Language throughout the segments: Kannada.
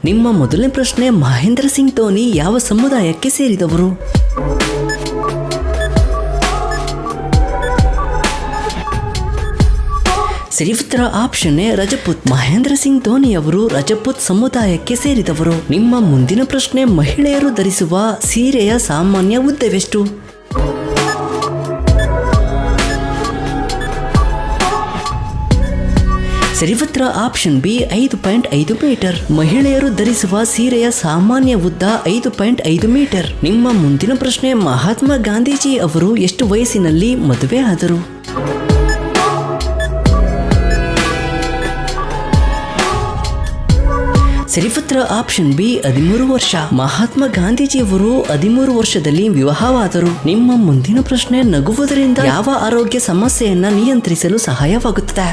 ನಿಮ್ಮ ಮೊದಲನೇ ಪ್ರಶ್ನೆ, ಮಹೇಂದ್ರ ಸಿಂಗ್ ಧೋನಿ ಯಾವ ಸಮುದಾಯಕ್ಕೆ ಸೇರಿದವರು? ಸರಿ ಉತ್ತರ ಆಪ್ಷನ್ ಎ ರಜಪೂತ್. ಮಹೇಂದ್ರ ಸಿಂಗ್ ಧೋನಿ ಅವರು ರಜಪೂತ್ ಸಮುದಾಯಕ್ಕೆ ಸೇರಿದವರು. ನಿಮ್ಮ ಮುಂದಿನ ಪ್ರಶ್ನೆ, ಮಹಿಳೆಯರು ಧರಿಸುವ ಸೀರೆಯ ಸಾಮಾನ್ಯ ಉದ್ದವೆಷ್ಟು? ಸರಿ ಉತ್ತರ ಆಪ್ಷನ್ ಬಿ 5.5 ಮೀಟರ್. ಮಹಿಳೆಯರು ಧರಿಸುವ ಸೀರೆಯ ಸಾಮಾನ್ಯ ಉದ್ದ 5.5 ಮೀಟರ್. ನಿಮ್ಮ ಮುಂದಿನ ಪ್ರಶ್ನೆ, ಮಹಾತ್ಮ ಗಾಂಧೀಜಿ ಅವರು ಎಷ್ಟು ವಯಸ್ಸಿನಲ್ಲಿ ಮದುವೆ ಆದರು? ಸರಿ ಉತ್ತರ ಆಪ್ಷನ್ ಬಿ 13 ವರ್ಷ. ಮಹಾತ್ಮ ಗಾಂಧೀಜಿಯವರು 13 ವರ್ಷದಲ್ಲಿ ವಿವಾಹವಾದರು. ನಿಮ್ಮ ಮುಂದಿನ ಪ್ರಶ್ನೆ, ನಗುವುದರಿಂದ ಯಾವ ಆರೋಗ್ಯ ಸಮಸ್ಯೆಯನ್ನ ನಿಯಂತ್ರಿಸಲು ಸಹಾಯವಾಗುತ್ತದೆ?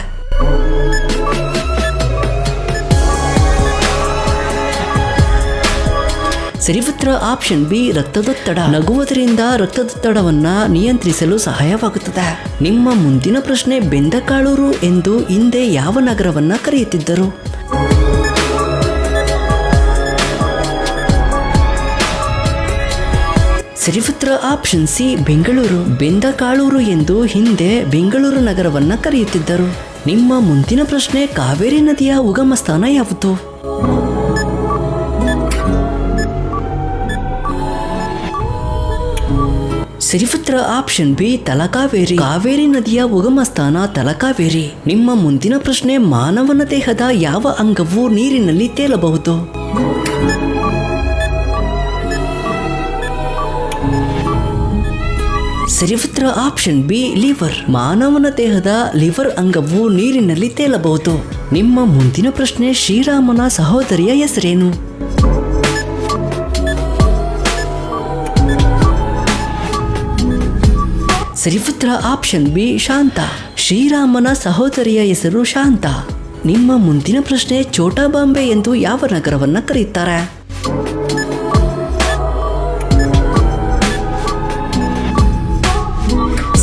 ಸರಿ ಉತ್ತರ ಆಪ್ಷನ್ ಬಿ ರಕ್ತದೊತ್ತಡ. ನಗುವುದರಿಂದ ರಕ್ತದೊತ್ತಡವನ್ನ ನಿಯಂತ್ರಿಸಲು ಸಹಾಯವಾಗುತ್ತದೆ. ನಿಮ್ಮ ಮುಂದಿನ ಪ್ರಶ್ನೆ, ಬೆಂದಕಾಳೂರು ಎಂದು ಹಿಂದೆ ಯಾವ ನಗರವನ್ನ ಕರೆಯುತ್ತಿದ್ದರು? ಸರಿ ಉತ್ತರ ಆಪ್ಷನ್ ಸಿ ಬೆಂಗಳೂರು. ಬೆಂದಕಾಳೂರು ಎಂದು ಹಿಂದೆ ಬೆಂಗಳೂರು ನಗರವನ್ನ ಕರೆಯುತ್ತಿದ್ದರು. ನಿಮ್ಮ ಮುಂದಿನ ಪ್ರಶ್ನೆ, ಕಾವೇರಿ ನದಿಯ ಉಗಮ ಸ್ಥಾನ ಯಾವುದು? ಸರಿ ಉತ್ತರ ಆಪ್ಷನ್ ಬಿ ತಲಕಾವೇರಿ. ಕಾವೇರಿ ನದಿಯ ಉಗಮ ಸ್ಥಾನ ತಲಕಾವೇರಿ. ನಿಮ್ಮ ಮುಂದಿನ ಪ್ರಶ್ನೆ, ಮಾನವನ ದೇಹದ ಯಾವ ಅಂಗವು ನೀರಿನಲ್ಲಿ ತೇಲಬಹುದು? ಸರಿ ಉತ್ತರ ಆಪ್ಷನ್ ಬಿ ಲಿವರ್. ಮಾನವನ ದೇಹದ ಲಿವರ್ ಅಂಗವು ನೀರಿನಲ್ಲಿ ತೇಲಬಹುದು. ನಿಮ್ಮ ಮುಂದಿನ ಪ್ರಶ್ನೆ, ಶ್ರೀರಾಮನ ಸಹೋದರಿಯ ಹೆಸರೇನು? ಸರಿ ಉತ್ತರ ಆಪ್ಷನ್ ಬಿ ಶಾಂತ. ಶ್ರೀರಾಮನ ಸಹೋದರಿಯ ಹೆಸರು ಶಾಂತ. ನಿಮ್ಮ ಮುಂದಿನ ಪ್ರಶ್ನೆ, ಛೋಟಾ ಬಾಂಬೆ ಎಂದು ಯಾವ ನಗರವನ್ನ ಕರೆಯುತ್ತಾರೆ?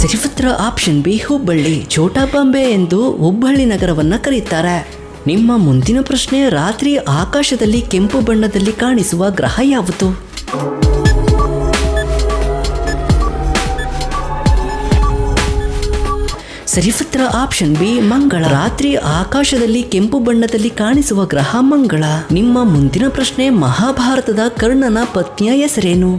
ಸರಿ ಉತ್ತರ ಆಪ್ಷನ್ ಬಿ ಹುಬ್ಬಳ್ಳಿ. ಛೋಟಾ ಬಾಂಬೆ ಎಂದು ಹುಬ್ಬಳ್ಳಿ ನಗರವನ್ನ ಕರೆಯುತ್ತಾರೆ. ನಿಮ್ಮ ಮುಂದಿನ ಪ್ರಶ್ನೆ, ರಾತ್ರಿ ಆಕಾಶದಲ್ಲಿ ಕೆಂಪು ಬಣ್ಣದಲ್ಲಿ ಕಾಣಿಸುವ ಗ್ರಹ ಯಾವುದು? ಸರಿ ಉತ್ತರ ಆಪ್ಷನ್ ಬಿ ಮಂಗಳ. ರಾತ್ರಿ ಆಕಾಶದಲ್ಲಿ ಕೆಂಪು ಬಣ್ಣದಲ್ಲಿ ಕಾಣಿಸುವ ಗ್ರಹ ಮಂಗಳ. ನಿಮ್ಮ ಮುಂದಿನ ಪ್ರಶ್ನೆ, ಮಹಾಭಾರತದ ಕರ್ಣನ ಪತ್ನಿಯ ಹೆಸರೇನು?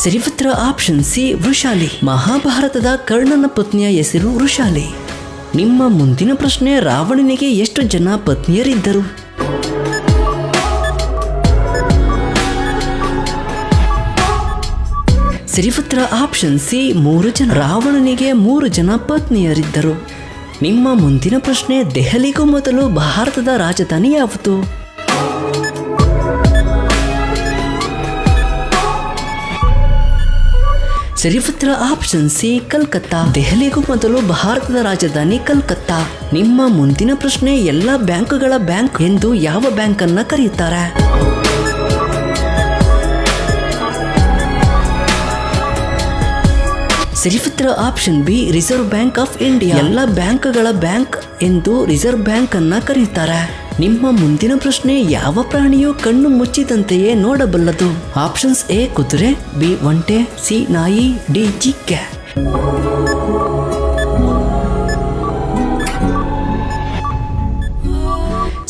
ಸರಿ ಉತ್ತರ ಆಪ್ಷನ್ ಸಿ ವೃಷಾಲಿ. ಮಹಾಭಾರತದ ಕರ್ಣನ ಪತ್ನಿಯ ಹೆಸರು ವೃಷಾಲಿ. ನಿಮ್ಮ ಮುಂದಿನ ಪ್ರಶ್ನೆ, ರಾವಣನಿಗೆ ಎಷ್ಟು ಜನ ಪತ್ನಿಯರಿದ್ದರು? ಸರಿ ಉತ್ತರ ಆಪ್ಷನ್ ಸಿ 3 ಜನ. ರಾವಣನಿಗೆ 3 ಜನ ಪತ್ನಿಯರಿದ್ದರು. ನಿಮ್ಮ ಮುಂದಿನ ಪ್ರಶ್ನೆ, ದೆಹಲಿಗೂ ಮೊದಲು ಭಾರತದ ರಾಜಧಾನಿ ಯಾವುದು? ಸರಿ ಉತ್ತರ ಆಪ್ಷನ್ ಸಿ ಕಲ್ಕತ್ತಾ. ದೆಹಲಿಗೂ ಮೊದಲು ಭಾರತದ ರಾಜಧಾನಿ ಕಲ್ಕತ್ತಾ. ನಿಮ್ಮ ಮುಂದಿನ ಪ್ರಶ್ನೆ, ಎಲ್ಲ ಬ್ಯಾಂಕುಗಳ ಬ್ಯಾಂಕ್ ಎಂದು ಯಾವ ಬ್ಯಾಂಕ್ ಅನ್ನ ಕರೆಯುತ್ತಾರೆ? ಸರಿ ಉತ್ತರ option B reserve bank of India. ಎಲ್ಲ ಬ್ಯಾಂಕ್ಗಳ ಬ್ಯಾಂಕ್ ಎಂದು ರಿಸರ್ವ್ ಬ್ಯಾಂಕ್ ಅನ್ನ ಕರೆಯುತ್ತಾರೆ. ನಿಮ್ಮ ಮುಂದಿನ ಪ್ರಶ್ನೆ, ಯಾವ ಪ್ರಾಣಿಯು ಕಣ್ಣು ಮುಚ್ಚಿದಂತೆಯೇ ನೋಡಬಲ್ಲದು? ಆಪ್ಷನ್ಸ್ ಎ ಕುದುರೆ, ಬಿ ಒಂಟೆ, ಸಿ ನಾಯಿ, ಡಿ ಜಿಂಕೆ.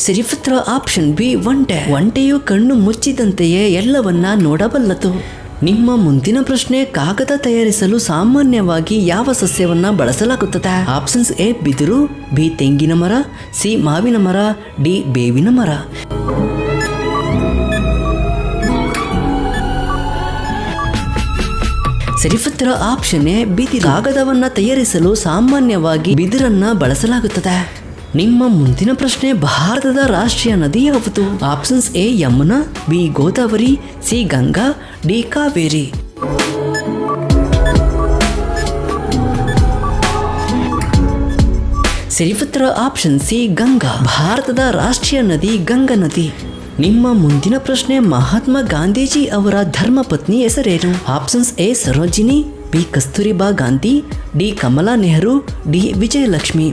ಸರಿ ಉತ್ತರ ಆಪ್ಷನ್ ಬಿ ಒಂಟೆ. ಒಂಟೆಯು ಕಣ್ಣು ಮುಚ್ಚಿದಂತೆಯೇ ಎಲ್ಲವನ್ನ ನೋಡಬಲ್ಲದು. ನಿಮ್ಮ ಮುಂದಿನ ಪ್ರಶ್ನೆ, ಕಾಗದ ತಯಾರಿಸಲು ಸಾಮಾನ್ಯವಾಗಿ ಯಾವ ಸಸ್ಯವನ್ನ ಬಳಸಲಾಗುತ್ತದೆ? ಆಪ್ಷನ್ಸ್ ಎ ಬಿದಿರು, ಬಿ ತೆಂಗಿನ ಮರ, ಸಿ ಮಾವಿನ ಮರ, ಡಿ ಬೇವಿನ ಮರ. ಸರಿ ಉತ್ತರ ಆಪ್ಷನ್ ಎ ಬಿದಿರು. ಕಾಗದವನ್ನ ತಯಾರಿಸಲು ಸಾಮಾನ್ಯವಾಗಿ ಬಿದಿರನ್ನ ಬಳಸಲಾಗುತ್ತದೆ. ನಿಮ್ಮ ಮುಂದಿನ ಪ್ರಶ್ನೆ, ಭಾರತದ ರಾಷ್ಟ್ರೀಯ ನದಿ ಯಾವುದು? Options A Yamuna, B Godavari, C Ganga, D Kaveri. ಸರಿ ಉತ್ತರ ಆಪ್ಷನ್ ಸಿ ಗಂಗಾ. ಭಾರತದ ರಾಷ್ಟ್ರೀಯ ನದಿ ಗಂಗಾ ನದಿ. ನಿಮ್ಮ ಮುಂದಿನ ಪ್ರಶ್ನೆ, ಮಹಾತ್ಮ ಗಾಂಧೀಜಿ ಅವರ ಧರ್ಮಪತ್ನಿ ಹೆಸರೇನು? Options A Sarojini, B Kasturba Gandhi, D Kamala Nehru, D Vijayalakshmi.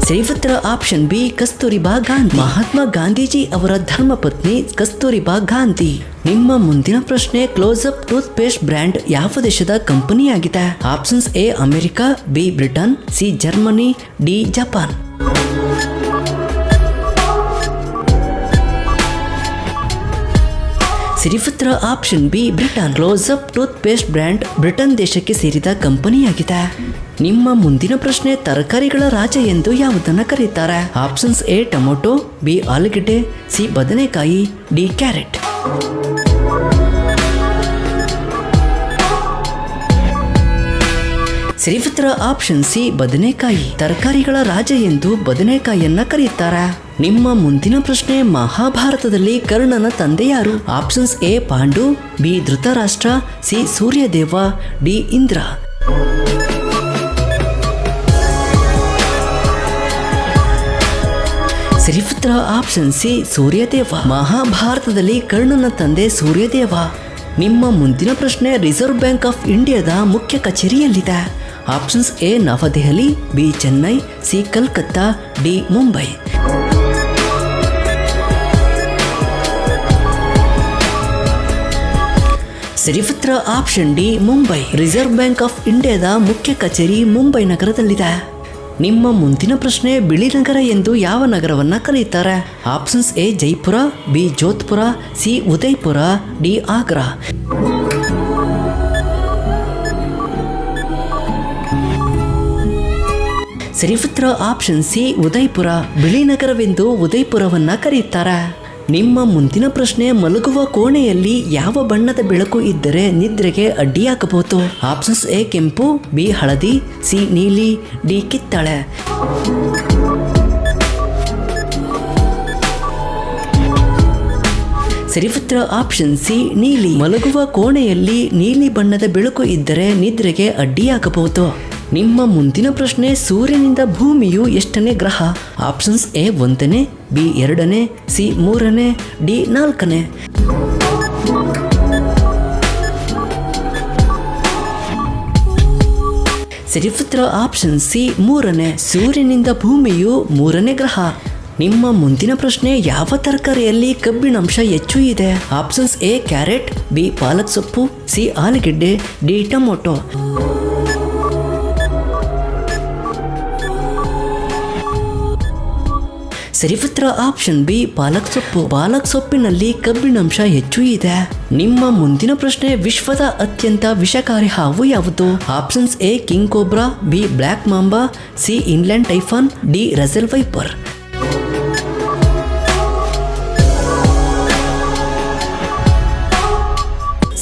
ಸರಿ ಉತ್ತರ ಆಪ್ಷನ್ ಬಿ ಕಸ್ತೂರಿಬಾ ಗಾಂಧಿ. ಮಹಾತ್ಮ ಗಾಂಧೀಜಿ ಅವರ ಧರ್ಮಪತ್ನಿ ಕಸ್ತೂರಿಬಾ ಗಾಂಧಿ. ನಿಮ್ಮ ಮುಂದಿನ ಪ್ರಶ್ನೆ, close up tooth paste brand ಯಾವ ದೇಶದ ಕಂಪನಿಯಾಗಿದೆ? Options A America, B Britain, C Germany, D Japan. ಸರಿ ಉತ್ತರ option B Britain. Close up tooth paste brand Britain ದೇಶಕ್ಕೆ ಸೇರಿದ ಕಂಪನಿಯಾಗಿದೆ. ನಿಮ್ಮ ಮುಂದಿನ ಪ್ರಶ್ನೆ, ತರಕಾರಿಗಳ ರಾಜ ಎಂದು ಯಾವುದನ್ನ ಕರೀತಾರೆ? ಆಪ್ಷನ್ಸ್ ಎ ಟೊಮೊಟೊ, ಬಿ ಆಲೂಗೆಡ್ಡೆ, ಸಿ ಬದನೆಕಾಯಿ, ಡಿ ಕ್ಯಾರೆಟ್. ಸರಿ ಉತ್ತರ ಆಪ್ಷನ್ ಸಿ ಬದನೆಕಾಯಿ. ತರಕಾರಿಗಳ ರಾಜ ಎಂದು ಬದನೆಕಾಯಿಯನ್ನ ಕರೆಯುತ್ತಾರೆ. ನಿಮ್ಮ ಮುಂದಿನ ಪ್ರಶ್ನೆ, ಮಹಾಭಾರತದಲ್ಲಿ ಕರ್ಣನ ತಂದೆ ಯಾರು? Options A Pandu, B Dhritarashtra, C Suryadeva, D Indra. ಸರಿ ಉತ್ತರ ಆಪ್ಷನ್ ಸಿ ಸೂರ್ಯದೇವ. ಮಹಾಭಾರತದಲ್ಲಿ ಕರ್ಣನ ತಂದೆ ಸೂರ್ಯದೇವ. ನಿಮ್ಮ ಮುಂದಿನ ಪ್ರಶ್ನೆ, ರಿಸರ್ವ್ ಬ್ಯಾಂಕ್ ಆಫ್ ಇಂಡಿಯಾದ ಮುಖ್ಯ ಕಚೇರಿಯಲ್ಲಿದೆ? Options A Navadehali, B Chennai, C Calcutta, D Mumbai. ಸರಿ ಉತ್ತರ option D Mumbai. Reserve bank of ಇಂಡಿಯಾದ ಮುಖ್ಯ ಕಚೇರಿ ಮುಂಬೈ ನಗರದಲ್ಲಿದೆ. ನಿಮ್ಮ ಮುಂದಿನ ಪ್ರಶ್ನೆ, ಬಿಳಿ ನಗರ ಎಂದು ಯಾವ ನಗರವನ್ನ ಕರೆಯುತ್ತಾರೆ? Options A Jaipur, B Jodhpur, C Udaipur, D Agra. ಸರಿ ಉತ್ತರ ಆಪ್ಷನ್ ಸಿ ಉದಯ್ಪುರ. ಬಿಳಿ ನಗರವೆಂದು ಉದಯ್ಪುರವನ್ನ ಕರೆಯುತ್ತಾರೆ. ನಿಮ್ಮ ಮುಂದಿನ ಪ್ರಶ್ನೆ, ಮಲಗುವ ಕೋಣೆಯಲ್ಲಿ ಯಾವ ಬಣ್ಣದ ಬೆಳಕು ಇದ್ದರೆ ನಿದ್ರೆಗೆ ಅಡ್ಡಿಯಾಗಬಹುದು? ಆಪ್ಷನ್ಸ್ ಎ ಕೆಂಪು, ಬಿ ಹಳದಿ, ಸಿ ನೀಲಿ, ಡಿ ಕಿತ್ತಳೆ. ಸರಿ ಉತ್ತರ ಆಪ್ಷನ್ ಸಿ ನೀಲಿ. ಮಲಗುವ ಕೋಣೆಯಲ್ಲಿ ನೀಲಿ ಬಣ್ಣದ ಬೆಳಕು ಇದ್ದರೆ ನಿದ್ರೆಗೆ ಅಡ್ಡಿಯಾಗಬಹುದು. ನಿಮ್ಮ ಮುಂದಿನ ಪ್ರಶ್ನೆ, ಸೂರ್ಯನಿಂದ ಭೂಮಿಯು ಎಷ್ಟನೇ ಗ್ರಹ? ಆಪ್ಷನ್ಸ್ ಎ 1ನೇ, ಬಿ 2ನೇ, ಸಿ 3ನೇ, ಡಿ 4ನೇ. ಸರಿ ಉತ್ತರ ಆಪ್ಷನ್ ಸಿ 3ನೇ. ಸೂರ್ಯನಿಂದ ಭೂಮಿಯು 3ನೇ ಗ್ರಹ. ನಿಮ್ಮ ಮುಂದಿನ ಪ್ರಶ್ನೆ, ಯಾವ ತರಕಾರಿಯಲ್ಲಿ ಕಬ್ಬಿಣಾಂಶ ಹೆಚ್ಚು ಇದೆ? ಆಪ್ಷನ್ಸ್ ಎ ಕ್ಯಾರೆಟ್, ಬಿ ಪಾಲಕ್ ಸೊಪ್ಪು, ಸಿ ಆಲೂಗೆಡ್ಡೆ, ಡಿ ಟೊಮೊಟೊ. ಸರಿ ಉತ್ತರ ಆಪ್ಷನ್ ಬಿ ಪಾಲಕ್ ಸೊಪ್ಪು. ಪಾಲಕ್ ಸೊಪ್ಪಿನಲ್ಲಿ ಕಬ್ಬಿಣಾಂಶ ಹೆಚ್ಚು ಇದೆ. ನಿಮ್ಮ ಮುಂದಿನ ಪ್ರಶ್ನೆ, ವಿಶ್ವದ ಅತ್ಯಂತ ವಿಷಕಾರಿ ಹಾವು ಯಾವುದು? Options A king cobra, B black mamba, C inland taipan, D Russell viper.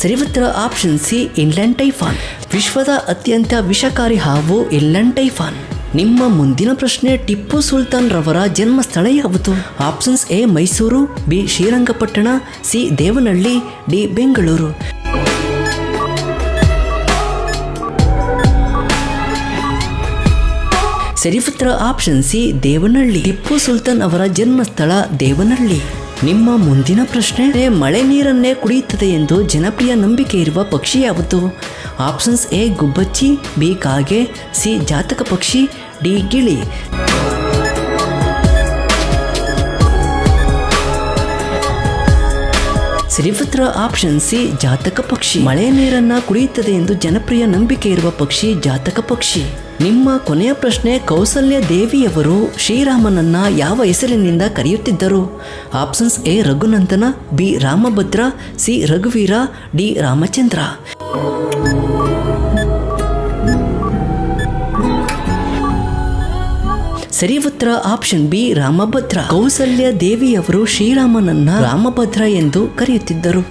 ಸರಿ ಉತ್ತರ ಆಪ್ಷನ್ ಸಿ ಇನ್ಲ್ಯಾಂಡ್ ಟೈಫಾನ್. ವಿಶ್ವದ ಅತ್ಯಂತ ವಿಷಕಾರಿ ಹಾವು ಇನ್ಲ್ಯಾಂಡ್ ಟೈಫಾನ್. ನಿಮ್ಮ ಮುಂದಿನ ಪ್ರಶ್ನೆ, ಟಿಪ್ಪು ಸುಲ್ತಾನ್ ರವರ ಜನ್ಮಸ್ಥಳ ಯಾವುದು? Options A Mysuru, B Srirangapatna, C Devanahalli, D Bengaluru. ಸರಿ ಉತ್ತರ ಆಪ್ಷನ್ ಸಿ ದೇವನಹಳ್ಳಿ. ಟಿಪ್ಪು ಸುಲ್ತಾನ್ ಅವರ ಜನ್ಮಸ್ಥಳ ದೇವನಹಳ್ಳಿ. ನಿಮ್ಮ ಮುಂದಿನ ಪ್ರಶ್ನೆ, ಮಳೆ ನೀರನ್ನೇ ಕುಡಿಯುತ್ತದೆ ಎಂದು ಜನಪ್ರಿಯ ನಂಬಿಕೆ ಇರುವ ಪಕ್ಷಿ ಯಾವುದು? ಆಪ್ಷನ್ಸ್ ಎ ಗುಬ್ಬಚ್ಚಿ, ಬಿ ಕಾಗೆ, ಸಿ ಜಾತಕ ಪಕ್ಷಿ, ಡಿ ಗಿಳಿ. ಸರಿ ಉತ್ತರ ಆಪ್ಷನ್ ಸಿ ಜಾತಕ ಪಕ್ಷಿ. ಮಳೆ ನೀರನ್ನ ಕುಡಿಯುತ್ತದೆ ಎಂದು ಜನಪ್ರಿಯ ನಂಬಿಕೆ ಇರುವ ಪಕ್ಷಿ ಜಾತಕ ಪಕ್ಷಿ. ನಿಮ್ಮ ಕೊನೆಯ ಪ್ರಶ್ನೆ, ಕೌಸಲ್ಯ ದೇವಿಯವರು ಶ್ರೀರಾಮನನ್ನ ಯಾವ ಹೆಸರಿನಿಂದ ಕರೆಯುತ್ತಿದ್ದರು? Options A Raghunandana, B Ramabhadra, C ರಘುವೀರ, ಡಿ ರಾಮಚಂದ್ರ. ಸರಿ ಉತ್ತರ ಆಪ್ಷನ್ ಬಿ ರಾಮಭದ್ರ. ಕೌಸಲ್ಯ ದೇವಿಯವರು ಶ್ರೀರಾಮನನ್ನ ರಾಮಭದ್ರ ಎಂದು ಕರೆಯುತ್ತಿದ್ದರು.